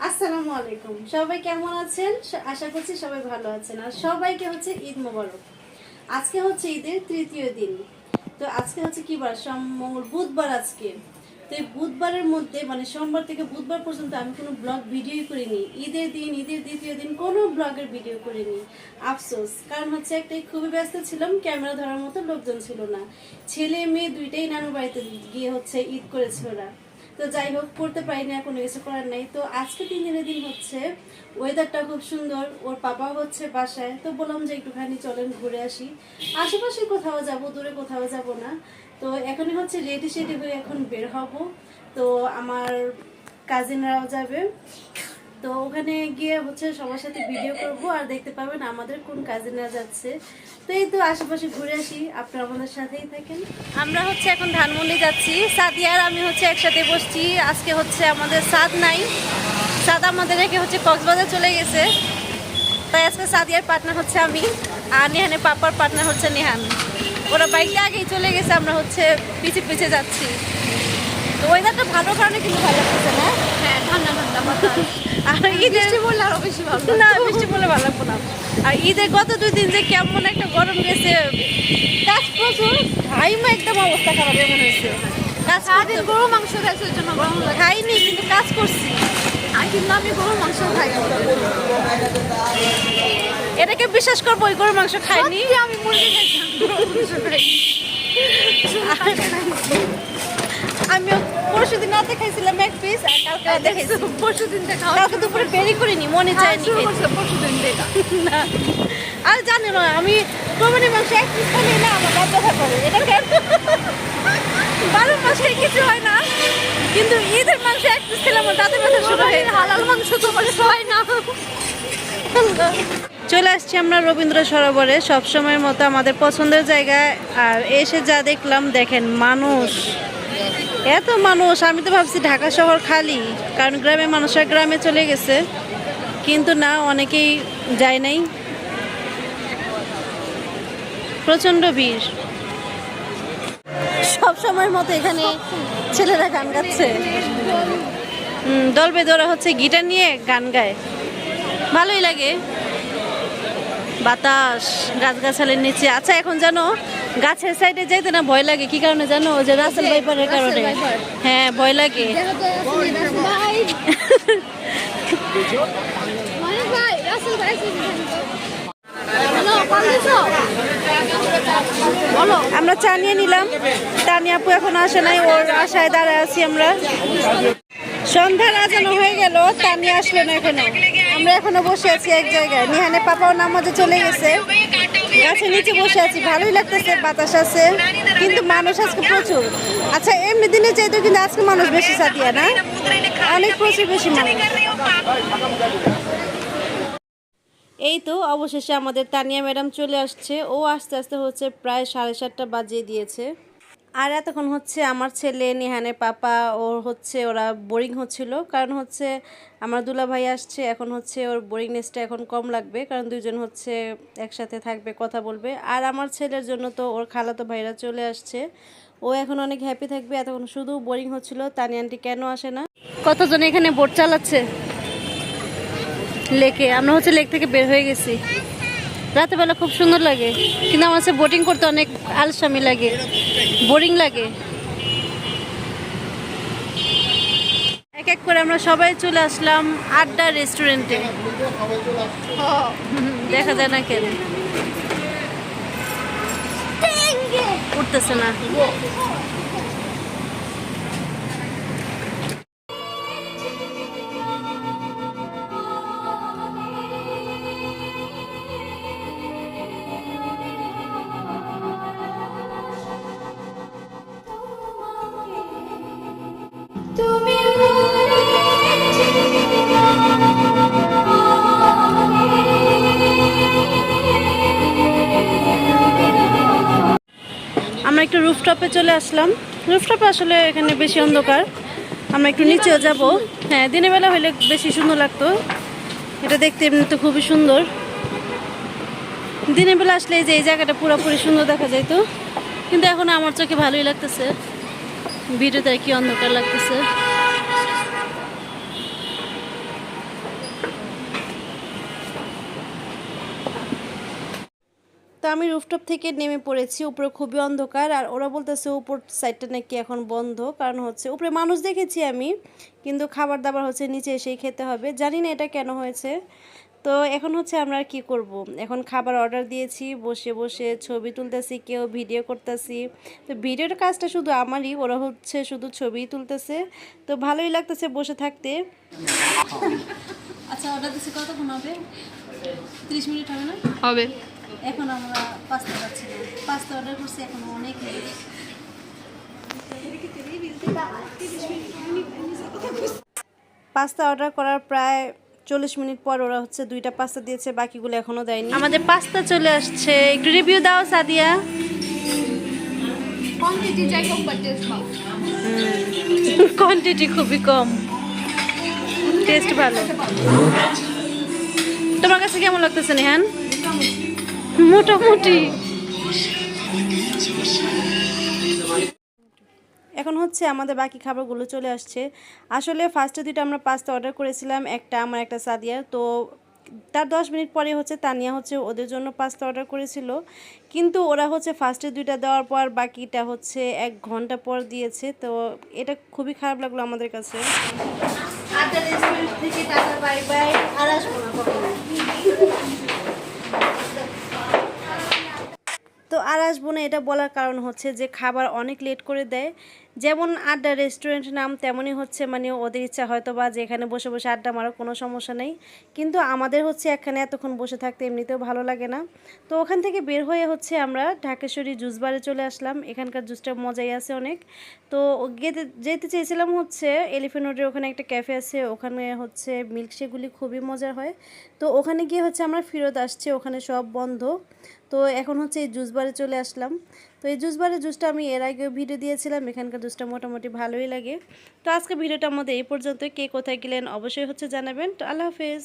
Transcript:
আসসালামু আলাইকুম। সবাই কেমন আছেন? আশা করছি সবাই ভালো আছেন। আর সবাইকে হচ্ছে ঈদ মোবারক। আজকে হচ্ছে ঈদের তৃতীয় দিন। তো আজকে হচ্ছে কি বার? মঙ্গল বুধবার আজকে। তো এই বুধবারের মধ্যে মানে সোমবার থেকে বুধবার পর্যন্ত আমি কোনো ব্লগ ভিডিওই করিনি। ঈদের দিন, ঈদের দ্বিতীয় দিন কোনো ব্লগের ভিডিও করিনি। আফসোস, কারণ হচ্ছে একটাই খুবই ব্যস্ত ছিলাম, ক্যামেরা ধরার মতো লোকজন ছিল না। ছেলে মেয়ে দুইটাই নানুর বাড়িতে গিয়ে হচ্ছে ঈদ করেছে ওরা। তো যাই হোক, করতে পারিনি, কোনো কিছু করার নেই। তো আজকে 3 দিনের দিন হচ্ছে, ওয়েদারটা খুব সুন্দর, ওর পাপা হচ্ছে বাসায়। তো বললাম যে একটুখানি চলেন ঘুরে আসি, আশেপাশে কোথাও যাব, দূরে কোথাও যাব না। তো এখনই হচ্ছে রেডি সেডি হয়ে এখন বের হব। তো আমার কাজিনরাও যাবে, তো ওখানে গিয়ে হচ্ছে সবার সাথে ভিডিও করব আর দেখতে পাবেন আমাদের কোন কাজিনরা যাচ্ছে। তো এই তো আশেপাশে ঘুরে আসি, আপনারা আমাদের সাথেই থাকেন। আমরা হচ্ছে এখন ধানমন্ডি যাচ্ছি, সাদিয়ার আমি হচ্ছে একসাথে বসছি। আজকে হচ্ছে আমাদের সাদ নাই, সাদ আমাদের রেখে হচ্ছে কক্সবাজার চলে গেছে। তাই আজকে সাদিয়ার পার্টনার হচ্ছে আমি, আর নেহানের পাপার পার্টনার হচ্ছে নেহান। ওরা বাইকটা আগেই চলে গেছে, আমরা হচ্ছে পিছিয়ে পিছিয়ে যাচ্ছি। তো ওয়েদারটা ভালো কারণে কিন্তু ভালো লাগতেছে না? হ্যাঁ, ঠান্ডা ঠান্ডা বাতাস। আর ঈদের বৃষ্টি পড়লে আরো বেশি ভালো না, বৃষ্টি পড়লে ভালো লাগবো না। আর ঈদের গত 2 দিন যে কেমন একটা গরম গেছে, কাজ প্রচুর, ঘাইমা একদম অবস্থা খারাপ এমন হয়েছে। কাজ সারাদিন গরু মাংস খাইছে, ওই জন্য গরম লাগে। খাইনি, কিন্তু কাজ করছি। আর কিন্তু আমি গরু মাংস খাই। এটাকে বিশ্বাস করবো, ওই গরুর মাংস খাইনি। সত্যি আমি মুরগি খাইছিলাম, গরু মাংস খাই। আমিও পরশু দিন রাতে খাইছিলাম এক পিস, আর কালকে রাতে খাইছি। পরশু দিন থেকে খাওয়া কালকে দুপুরে বেরি করিনি, মনে চায়নি খেতে। পরশু দিন থেকে না, আর জানি না, আমি কোরবানির মাংস এক পিস খাইলে না আমার দাঁত ব্যথা করে। এটা কেন? 12 মাসে কিছু হয় না, কিন্তু ঈদের মাংস এক পিস খেলে আমার দাঁতে ব্যথা শুরু হয়ে যায়। হালাল মাংস তো বলে হয় না। চলে আসছি আমরা রবীন্দ্র সরোবরে, সবসময়ের মতো আমাদের পছন্দের জায়গায়। আর এসে যা দেখলাম, দেখেন মানুষ, এত মানুষ। আমি তো ভাবছি ঢাকা শহর খালি, কারণ গ্রামের মানুষরা গ্রামে চলে গেছে, কিন্তু না, অনেকেই যায় নাই, প্রচণ্ড ভিড়। সব সময়ের মতো এখানে ছেলেরা গান গাচ্ছে, দল বেঁধে ওরা হচ্ছে গিটার নিয়ে গান গায়, ভালোই লাগে। বাতাস, গাছগাছালির নিচে। আচ্ছা, এখন জানো গাছের সাইডে যেতে না ভয় লাগে, কি কারণে জানো? ওই যে রাসেল ভাইপারের কারণে। হ্যাঁ, ভয় লাগে। আমরা চা নিয়ে নিলাম, তানিয়া আপু এখন আসে নাই, ওর আশায় দাঁড়ায় আছি আমরা। সন্ধ্যার আজানো হয়ে গেল, তানিয়া আসলো না এখনো। আমরা এখনো বসে আছি এক জায়গায়। নিহানের পাপাও নামাজে চলে গেছে, গাছের নিচে বসে আছি, ভালোই লাগতেছে, বাতাস আছে, কিন্তু মানুষ আজকে প্রচুর। আচ্ছা, এমনি দিনে চাইতো, কিন্তু আজকে মানুষ বেশি, সাদিয়া না? অনেক প্রচুর বেশি মানুষ। এই তো অবশেষে আমাদের তানিয়া ম্যাডাম চলে আসছে। ও আস্তে আস্তে হচ্ছে প্রায় 7:30 বাজিয়ে দিয়েছে। আর এতক্ষণ হচ্ছে আমার ছেলে, নিহানের পাপা, ওর হচ্ছে ওরা বোরিং হচ্ছিল, কারণ হচ্ছে আমার দুলা ভাই আসছে। এখন হচ্ছে ওর বোরিংনেসটা এখন কম লাগবে, কারণ দুইজন হচ্ছে একসাথে থাকবে, কথা বলবে। আর আমার ছেলের জন্য তো ওর খালাতো ভাইরা চলে আসছে, ও এখন অনেক হ্যাপি থাকবে। এতক্ষণ শুধু বোরিং হচ্ছিল, তানিয়া আন্টি কেন আসে না। কতজন এখানে বোট চালাচ্ছে লেকে। আমরা হচ্ছে লেক থেকে বের হয়ে গেছি। রাতের বেলা খুব সুন্দর লাগে, কিন্তু আমার কাছে বোটিং করতে অনেক আলসামি লাগে, বোরিং লাগে। এক এক করে আমরা সবাই চলে আসলাম আড্ডা রেস্টুরেন্টে। দেখা যায় না কেন, উঠতেছে না। আমরা একটু রুফটপে চলে আসলাম। রুফটপে আসলে এখানে বেশি অন্ধকার, আমরা একটু নিচেও যাব। হ্যাঁ, দিনের বেলা হলে বেশি সুন্দর লাগতো। এটা দেখতে এমনি তো খুবই সুন্দর, দিনের বেলা আসলে যে এই জায়গাটা পুরোপুরি সুন্দর দেখা যাইতো, কিন্তু এখন আমার চোখে ভালোই লাগতেছে। ভিডিওতে কি অন্ধকার লাগতেছে। আমি রুফটপ থেকে নেমে পড়েছি, উপরে খুবই অন্ধকার, আর ওরা বলতেছে উপর সাইডটা নাকি এখন বন্ধ, কারণ হচ্ছে উপরে মানুষ দেখেছি আমি, কিন্তু খাবার দাবার হচ্ছে নিচে এসেই খেতে হবে, জানি না এটা কেন হয়েছে। তো এখন হচ্ছে আমরা আর কি করব, এখন খাবার অর্ডার দিয়েছি, বসে বসে ছবি তুলতেছি, কেউ ভিডিও করতেছি। তো ভিডিওর কাজটা শুধু আমারই, ওরা হচ্ছে শুধু ছবিই তুলতেছে, তো ভালোই লাগতেছে বসে থাকতে। আচ্ছা, অর্ডার দিচ্ছি, কতক্ষণ হবে? 30 মিনিট হবে না? হবে। এখন আমরা পাস্তা পাচ্ছি না, পাস্তা অর্ডার করছি, এখন অনেক লেট। পাস্তা অর্ডার করার প্রায় 40 মিনিট পর ওরা হচ্ছে 2টা পাস্তা দিয়েছে, বাকিগুলো এখনো দেয়নি। আমাদের পাস্তা চলে আসছে, একটু রিভিউ দাও সাদিয়া। কোয়ান্টিটি যাই হোক বাট টেস্ট ভালো। কোয়ান্টিটি খুবই কম, টেস্ট ভালো। তোমার কাছে কেমন লাগতেছে নেহান? মোটামুটি। এখন হচ্ছে আমাদের বাকি খাবারগুলো চলে আসছে। আসলে ফার্স্টে 2টা আমরা পাস্তা অর্ডার করেছিলাম, একটা আমার একটা সাদিয়ার। তো তার 10 মিনিট পরে হচ্ছে তানিয়া হচ্ছে ওদের জন্য পাস্তা অর্ডার করেছিল, কিন্তু ওরা হচ্ছে ফার্স্টে 2টা দেওয়ার পর বাকিটা হচ্ছে 1 ঘন্টা পর দিয়েছে। তো এটা খুবই খারাপ লাগলো আমাদের কাছে। আড্ডা রেস্টুরেন্ট থেকে টাটা বাই বাই, আর আসবো না কখনো। তো আর আসবো না এটা বলার কারণ হচ্ছে যে খাবার অনেক লেট করে দেয়। যেমন আড্ডা রেস্টুরেন্ট নাম, তেমনই হচ্ছে মানে ওদের ইচ্ছা হয়তো বা যে এখানে বসে বসে আড্ডা মারো, কোনো সমস্যা নেই, কিন্তু আমাদের হচ্ছে এখানে এতক্ষণ বসে থাকতে এমনিতেও ভালো লাগে না। তো ওখান থেকে বের হয়ে হচ্ছে আমরা ঢাকেশ্বরী জুস বারে চলে আসলাম, এখানকার জুসটা মজাই আছে অনেক। তো যেতে চেয়েছিলাম হচ্ছে এলিফ্যান্ট রোডের ওখানে একটা ক্যাফে আছে, ওখানে হচ্ছে মিল্কশেকগুলি খুবই মজার হয়। তো ওখানে গিয়ে হচ্ছে আমরা ফেরত আসছি, ওখানে সব বন্ধ। তো এখন হচ্ছে এই জুস বারে চলে আসলাম। তো এই জুস বারের জুসটা আমি এর আগেও ভিডিও দিয়েছিলাম, এখানকার জুসটা মোটামুটি ভালোই লাগে। তো আজকে ভিডিওটা আমাদের এই পর্যন্ত, কে কোথায় গেলেন অবশ্যই হচ্ছে জানাবেন। তো আল্লাহ হাফেজ।